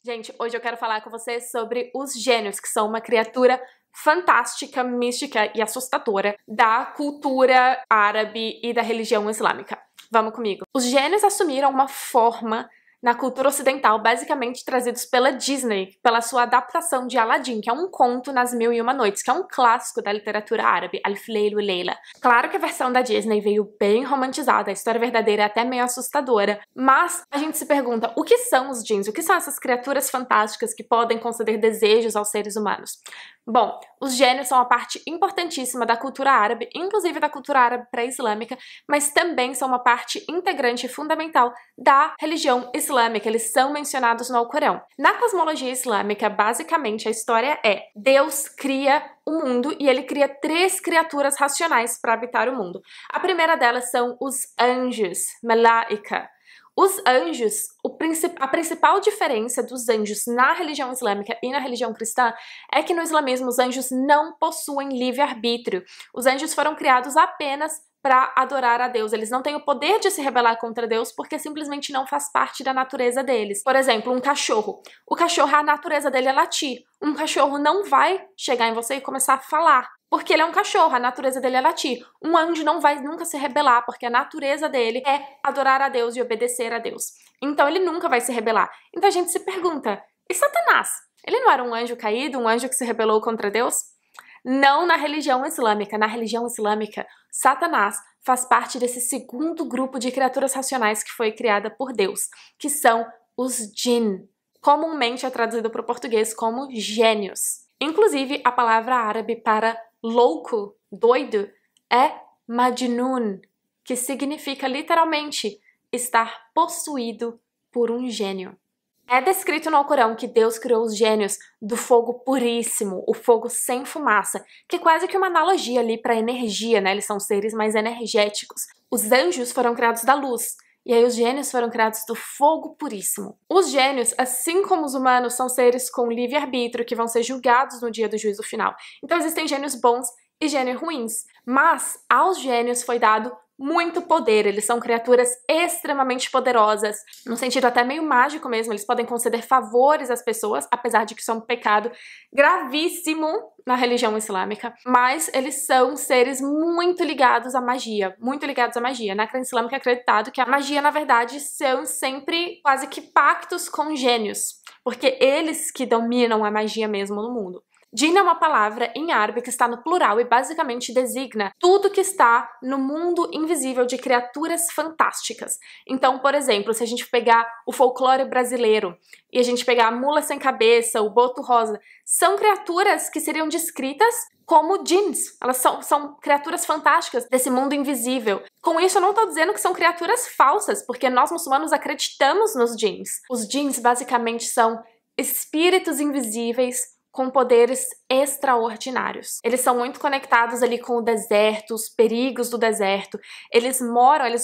Gente, hoje eu quero falar com vocês sobre os gênios, que são uma criatura fantástica, mística e assustadora da cultura árabe e da religião islâmica. Vamos comigo. Os gênios assumiram uma forma na cultura ocidental, basicamente trazidos pela Disney, pela sua adaptação de Aladdin, que é um conto nas Mil e Uma Noites, que é um clássico da literatura árabe, Alif Layl e Layla. Claro que a versão da Disney veio bem romantizada, a história verdadeira é até meio assustadora, mas a gente se pergunta, o que são os djinns? O que são essas criaturas fantásticas que podem conceder desejos aos seres humanos? Bom, os gênios são uma parte importantíssima da cultura árabe, inclusive da cultura árabe pré-islâmica, mas também são uma parte integrante e fundamental da religião islâmica. Eles são mencionados no Alcorão. Na cosmologia islâmica, basicamente, a história é: Deus cria o mundo e ele cria três criaturas racionais para habitar o mundo. A primeira delas são os anjos, Malaika. Os anjos, a principal diferença dos anjos na religião islâmica e na religião cristã é que no islamismo os anjos não possuem livre-arbítrio. Os anjos foram criados apenas para adorar a Deus. Eles não têm o poder de se rebelar contra Deus porque simplesmente não faz parte da natureza deles. Por exemplo, um cachorro. O cachorro, a natureza dele é latir. Um cachorro não vai chegar em você e começar a falar, porque ele é um cachorro, a natureza dele é latir. Um anjo não vai nunca se rebelar, porque a natureza dele é adorar a Deus e obedecer a Deus. Então ele nunca vai se rebelar. Então a gente se pergunta, e Satanás? Ele não era um anjo caído, um anjo que se rebelou contra Deus? Não na religião islâmica. Na religião islâmica, Satanás faz parte desse segundo grupo de criaturas racionais que foi criada por Deus, que são os jinn. Comumente é traduzido para o português como gênios. Inclusive, a palavra árabe para louco, doido, é majnun, que significa literalmente estar possuído por um gênio. É descrito no Alcorão que Deus criou os gênios do fogo puríssimo, o fogo sem fumaça, que é quase que uma analogia ali para energia, né? Eles são seres mais energéticos. Os anjos foram criados da luz, e aí os gênios foram criados do fogo puríssimo. Os gênios, assim como os humanos, são seres com livre-arbítrio que vão ser julgados no dia do juízo final. Então existem gênios bons e gênios ruins, mas aos gênios foi dado muito poder, eles são criaturas extremamente poderosas, no sentido até meio mágico mesmo, eles podem conceder favores às pessoas, apesar de que isso é um pecado gravíssimo na religião islâmica, mas eles são seres muito ligados à magia, muito ligados à magia. Na crença islâmica é acreditado que a magia, na verdade, são sempre quase que pactos com gênios, porque eles que dominam a magia mesmo no mundo. Jinn é uma palavra em árabe que está no plural e basicamente designa tudo que está no mundo invisível de criaturas fantásticas. Então, por exemplo, se a gente pegar o folclore brasileiro e a gente pegar a mula sem cabeça, o boto rosa, são criaturas que seriam descritas como jinns. Elas são criaturas fantásticas desse mundo invisível. Com isso, eu não estou dizendo que são criaturas falsas, porque nós muçulmanos acreditamos nos jinns. Os jinns basicamente são espíritos invisíveis com poderes extraordinários. Eles são muito conectados ali com o deserto, os perigos do deserto. Eles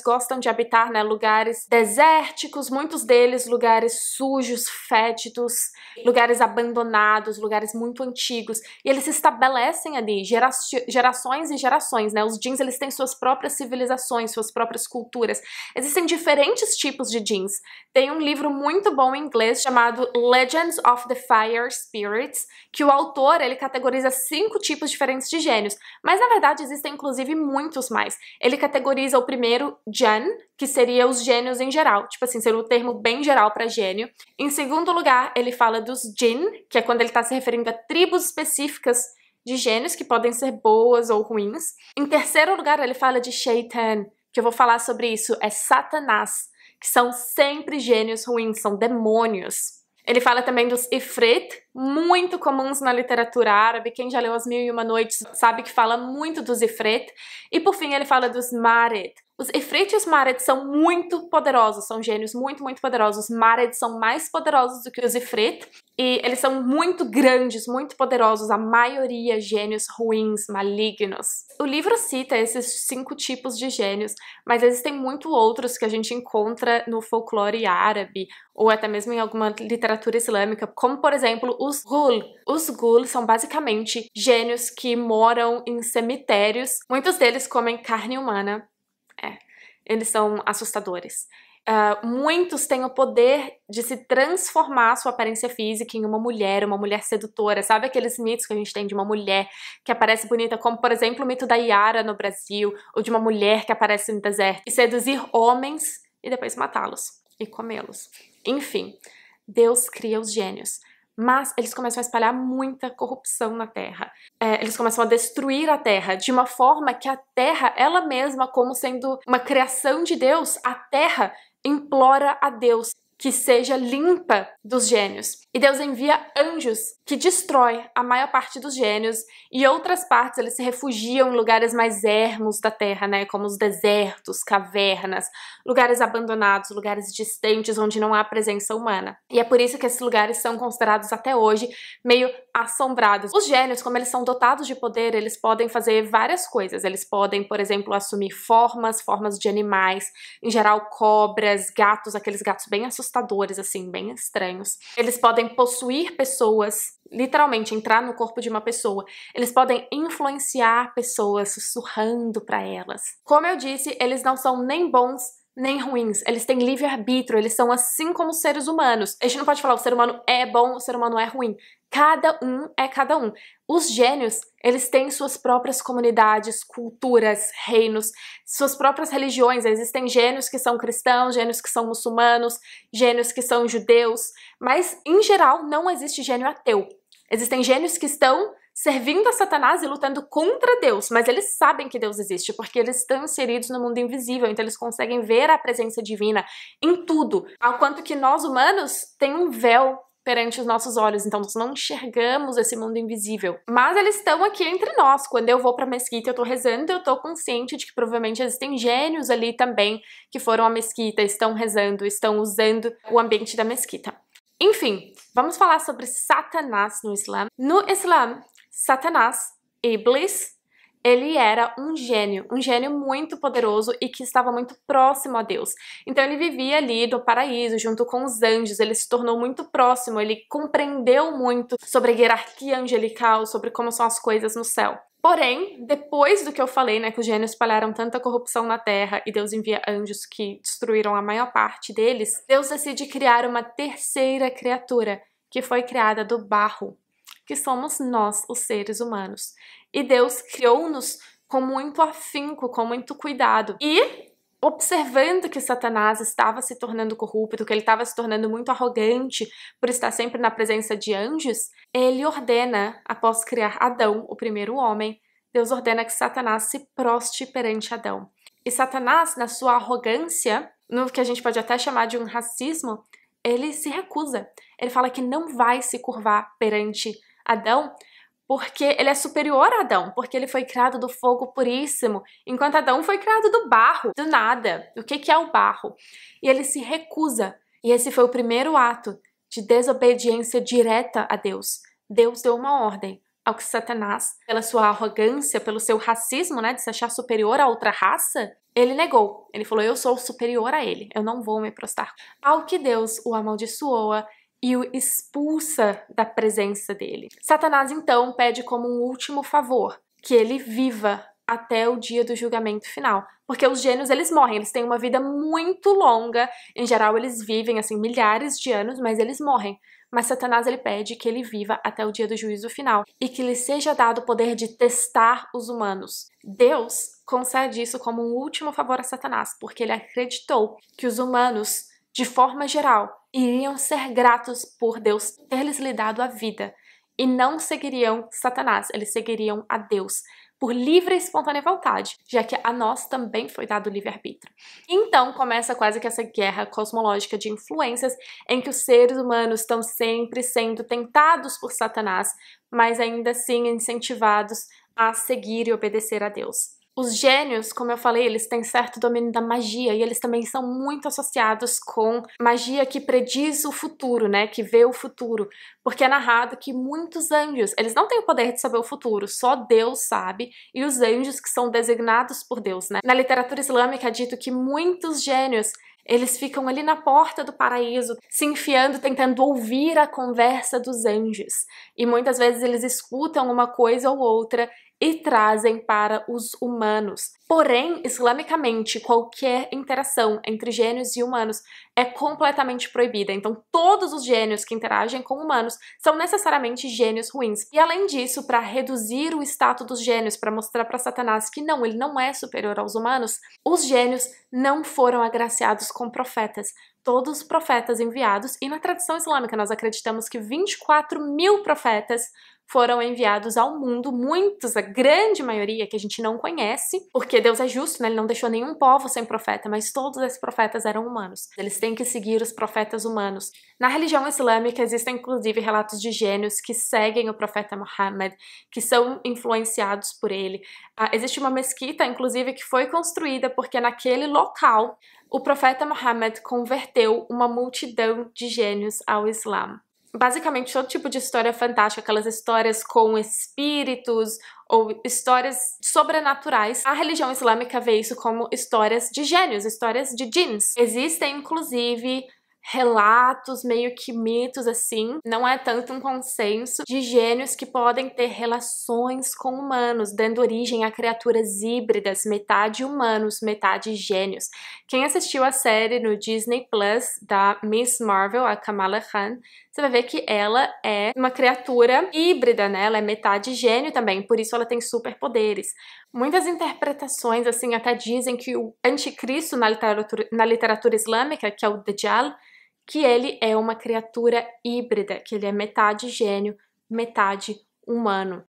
gostam de habitar, né, lugares desérticos, muitos deles lugares sujos, fétidos, lugares abandonados, lugares muito antigos. E eles se estabelecem ali gerações e gerações, né? Os jinns, eles têm suas próprias civilizações, suas próprias culturas. Existem diferentes tipos de jinns. Tem um livro muito bom em inglês chamado Legends of the Fire Spirits, que o autor, ele categoriza 5 tipos diferentes de gênios, mas na verdade existem inclusive muitos mais. Ele categoriza o primeiro, Jan, que seria os gênios em geral, tipo assim, seria o termo bem geral para gênio. Em segundo lugar, ele fala dos jinn, que é quando ele está se referindo a tribos específicas de gênios, que podem ser boas ou ruins. Em terceiro lugar, ele fala de Shaitan, que eu vou falar sobre isso, é Satanás, que são sempre gênios ruins, são demônios. Ele fala também dos Ifrit, muito comuns na literatura árabe. Quem já leu As Mil e Uma Noites sabe que fala muito dos Ifrit. E por fim ele fala dos Marid. Os Ifrit e os Marid são muito poderosos, são gênios muito, muito poderosos. Os Marid são mais poderosos do que os Ifrit. E eles são muito grandes, muito poderosos, a maioria gênios ruins, malignos. O livro cita esses 5 tipos de gênios, mas existem muito outros que a gente encontra no folclore árabe, ou até mesmo em alguma literatura islâmica, como por exemplo os ghul. Os ghul são basicamente gênios que moram em cemitérios, muitos deles comem carne humana. Eles são assustadores. Muitos têm o poder de se transformar a sua aparência física em uma mulher sedutora. Sabe aqueles mitos que a gente tem de uma mulher que aparece bonita, como, por exemplo, o mito da Yara no Brasil, ou de uma mulher que aparece no deserto, e seduzir homens e depois matá-los e comê-los. Enfim, Deus cria os gênios. Mas eles começam a espalhar muita corrupção na Terra. Eles começam a destruir a Terra de uma forma que a Terra, ela mesma, como sendo uma criação de Deus, a Terra implora a Deus que seja limpa dos gênios. E Deus envia anjos que destrói a maior parte dos gênios, e outras partes eles se refugiam em lugares mais ermos da Terra, né, como os desertos, cavernas, lugares abandonados, lugares distantes onde não há presença humana. E é por isso que esses lugares são considerados até hoje meio assombrados. Os gênios, como eles são dotados de poder, eles podem fazer várias coisas. Eles podem, por exemplo, assumir formas de animais, em geral cobras, gatos, aqueles gatos bem assustadores, assim, bem estranhos. Eles podem possuir pessoas, literalmente entrar no corpo de uma pessoa. Eles podem influenciar pessoas, sussurrando para elas. Como eu disse, eles não são nem bons nem ruins, eles têm livre-arbítrio, eles são assim como os seres humanos. A gente não pode falar o ser humano é bom, o ser humano é ruim. Cada um é cada um. Os gênios, eles têm suas próprias comunidades, culturas, reinos, suas próprias religiões. Existem gênios que são cristãos, gênios que são muçulmanos, gênios que são judeus, mas, em geral, não existe gênio ateu. Existem gênios que estão servindo a Satanás e lutando contra Deus, mas eles sabem que Deus existe, porque eles estão inseridos no mundo invisível, então eles conseguem ver a presença divina em tudo, ao quanto que nós, humanos, tem um véu perante os nossos olhos, então nós não enxergamos esse mundo invisível. Mas eles estão aqui entre nós. Quando eu vou pra mesquita e eu tô rezando, eu tô consciente de que provavelmente existem gênios ali também que foram à mesquita, estão rezando, estão usando o ambiente da mesquita. Enfim, vamos falar sobre Satanás no Islã. No Islã, Satanás, Iblis, ele era um gênio muito poderoso e que estava muito próximo a Deus. Então ele vivia ali no paraíso, junto com os anjos, ele se tornou muito próximo, ele compreendeu muito sobre a hierarquia angelical, sobre como são as coisas no céu. Porém, depois do que eu falei, né, que os gênios espalharam tanta corrupção na Terra e Deus envia anjos que destruíram a maior parte deles, Deus decide criar uma terceira criatura, que foi criada do barro, que somos nós, os seres humanos. E Deus criou-nos com muito afinco, com muito cuidado. E, observando que Satanás estava se tornando corrupto, que ele estava se tornando muito arrogante por estar sempre na presença de anjos, ele ordena, após criar Adão, o primeiro homem, Deus ordena que Satanás se proste perante Adão. E Satanás, na sua arrogância, no que a gente pode até chamar de um racismo, ele se recusa. Ele fala que não vai se curvar perante Adão, porque ele é superior a Adão, porque ele foi criado do fogo puríssimo, enquanto Adão foi criado do barro, do nada. O que é o barro? E ele se recusa. E esse foi o primeiro ato de desobediência direta a Deus. Deus deu uma ordem ao que Satanás, pela sua arrogância, pelo seu racismo, né, de se achar superior a outra raça, ele negou. Ele falou, eu sou superior a ele, eu não vou me prostrar. Ao que Deus o amaldiçoa e o expulsa da presença dele. Satanás, então, pede como um último favor que ele viva até o dia do julgamento final. Porque os gênios, eles morrem, eles têm uma vida muito longa. Em geral, eles vivem, assim, milhares de anos, mas eles morrem. Mas Satanás, ele pede que ele viva até o dia do juízo final e que lhe seja dado o poder de testar os humanos. Deus concede isso como um último favor a Satanás, porque ele acreditou que os humanos, de forma geral, iriam ser gratos por Deus ter-lhes lhe dado a vida e não seguiriam Satanás, eles seguiriam a Deus por livre e espontânea vontade, já que a nós também foi dado o livre-arbítrio. Então começa quase que essa guerra cosmológica de influências em que os seres humanos estão sempre sendo tentados por Satanás, mas ainda assim incentivados a seguir e obedecer a Deus. Os gênios, como eu falei, eles têm certo domínio da magia e eles também são muito associados com magia que prediz o futuro, né, que vê o futuro, porque é narrado que muitos anjos, eles não têm o poder de saber o futuro, só Deus sabe, e os anjos que são designados por Deus, né. Na literatura islâmica é dito que muitos gênios, eles ficam ali na porta do paraíso, se enfiando, tentando ouvir a conversa dos anjos. E muitas vezes eles escutam uma coisa ou outra e trazem para os humanos. Porém, islamicamente, qualquer interação entre gênios e humanos é completamente proibida. Então, todos os gênios que interagem com humanos são necessariamente gênios ruins. E além disso, para reduzir o status dos gênios, para mostrar para Satanás que não, ele não é superior aos humanos, os gênios não foram agraciados com profetas. Todos os profetas enviados, e na tradição islâmica nós acreditamos que 24.000 profetas foram enviados ao mundo, muitos, a grande maioria que a gente não conhece, porque Deus é justo, né? Ele não deixou nenhum povo sem profeta, mas todos esses profetas eram humanos. Eles têm que seguir os profetas humanos. Na religião islâmica existem inclusive relatos de gênios que seguem o profeta Muhammad, que são influenciados por ele. Existe uma mesquita, inclusive, que foi construída porque naquele local o profeta Muhammad converteu uma multidão de gênios ao Islã. Basicamente, todo tipo de história fantástica, aquelas histórias com espíritos ou histórias sobrenaturais, a religião islâmica vê isso como histórias de gênios, histórias de djinns. Existem, inclusive, relatos, meio que mitos assim, não é tanto um consenso, de gênios que podem ter relações com humanos, dando origem a criaturas híbridas, metade humanos, metade gênios. Quem assistiu a série no Disney Plus da Miss Marvel, a Kamala Khan, você vai ver que ela é uma criatura híbrida, né? Ela é metade gênio também, por isso ela tem superpoderes. Muitas interpretações, assim, até dizem que o anticristo na literatura islâmica, que é o Dajjal, que ele é uma criatura híbrida, que ele é metade gênio, metade humano.